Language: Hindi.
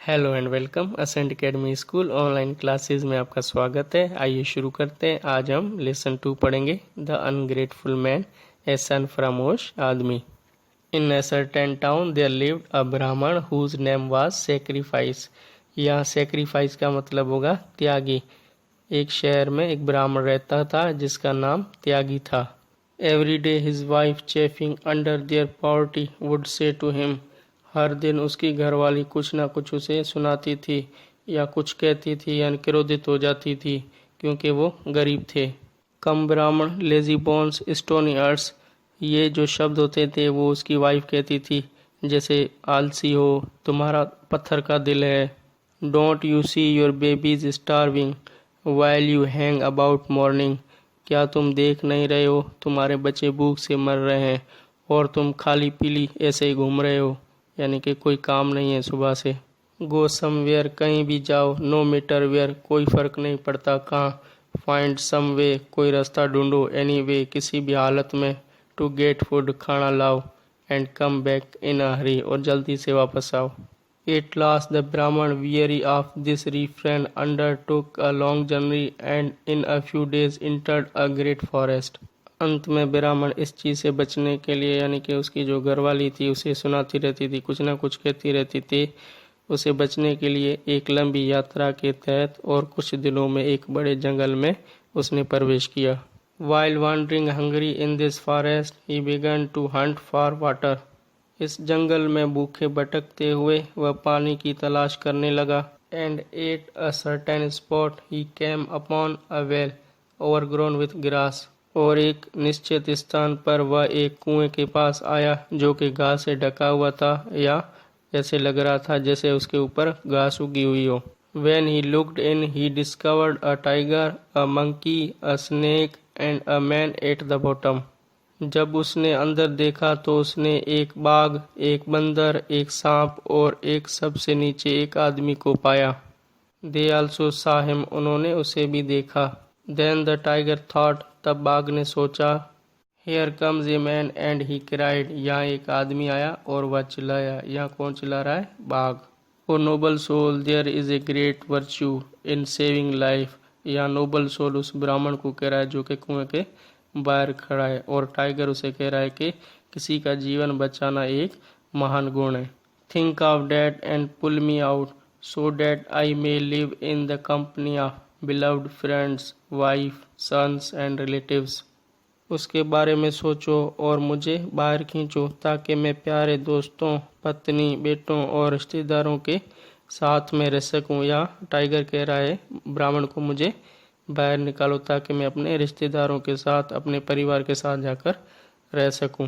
Hello and welcome ascent academy school online classes में आपका स्वागत है। आइए शुरू करते हैं। आज हम लेसन 2 पढ़ेंगे, द अनग्रेटफुल मैन, ए सन फ्रामोश आदमी। In a certain town there lived a Brahmin whose name was sacrifice. यहाँ सेक्रीफाइस का मतलब होगा त्यागी। एक शहर में एक ब्राह्मण रहता था जिसका नाम त्यागी था। Every day his wife chafing under their poverty would say to him. हर दिन उसकी घरवाली कुछ ना कुछ उसे सुनाती थी या कुछ कहती थी, यानी क्रोधित हो जाती थी क्योंकि वो गरीब थे। कम ब्राह्मण, लेजी बोन्स, स्टोनी अर्स, ये जो शब्द होते थे वो उसकी वाइफ कहती थी, जैसे आलसी हो, तुम्हारा पत्थर का दिल है। Don't you see your babies starving while you hang about morning. क्या तुम देख नहीं रहे हो, तुम्हारे बच्चे भूख से मर रहे हैं और तुम खाली पीली ऐसे ही घूम रहे हो, यानी कि कोई काम नहीं है सुबह से। गो समवेयर, कहीं भी जाओ। नो मैटर वेयर, कोई फर्क नहीं पड़ता कहाँ। फाइंड सम वे, कोई रास्ता ढूंढो। एनी वे, किसी भी हालत में। टू गेट फूड, खाना लाओ। एंड कम बैक इन अ हरी, और जल्दी से वापस आओ। एट लास्ट द ब्राह्मण, weary of this refrain, undertook a long journey and in a few days entered a great forest. अंत में ब्राह्मण इस चीज़ से बचने के लिए, यानी कि उसकी जो घरवाली थी उसे सुनाती रहती थी, कुछ ना कुछ कहती रहती थी, उसे बचने के लिए एक लंबी यात्रा के तहत और कुछ दिनों में एक बड़े जंगल में उसने प्रवेश किया। While wandering hungry in this forest, he began to hunt for water. इस जंगल में भूखे भटकते हुए वह पानी की तलाश करने लगा। And at a certain spot he came upon a well overgrown with grass. और एक निश्चित स्थान पर वह एक कुएं के पास आया जो कि घास से ढका हुआ था, या ऐसे लग रहा था जैसे उसके ऊपर घास उगी हुई हो। When he looked in, he discovered a tiger, a monkey, a snake and a man at the bottom. जब उसने अंदर देखा तो उसने एक बाघ, एक बंदर, एक सांप और एक सबसे नीचे एक आदमी को पाया। They also saw him, उन्होंने उसे भी देखा। Then the tiger thought, तब बाघ ने सोचा, Here comes a man and he cried, यहाँ एक आदमी आया और वह चिल्लाया। यहाँ कौन चिल्ला रहा है? बाघ। O noble soul, there is a great virtue in saving life. यहाँ नोबल सोल उस ब्राह्मण को कह रहा है जो कि कुएं के बाहर खड़ा है, और टाइगर उसे कह रहा है कि किसी का जीवन बचाना एक महान गुण है। Think of that and pull me out so that I may live in the company of beloved friends, wife, sons and relatives. उसके बारे में सोचो और मुझे बाहर खींचो ताकि मैं प्यारे दोस्तों, पत्नी, बेटों और रिश्तेदारों के साथ में रह सकूं। या टाइगर कह रहा है ब्राह्मण को, मुझे बाहर निकालो ताकि मैं अपने रिश्तेदारों के साथ, अपने परिवार के साथ जाकर रह सकूं।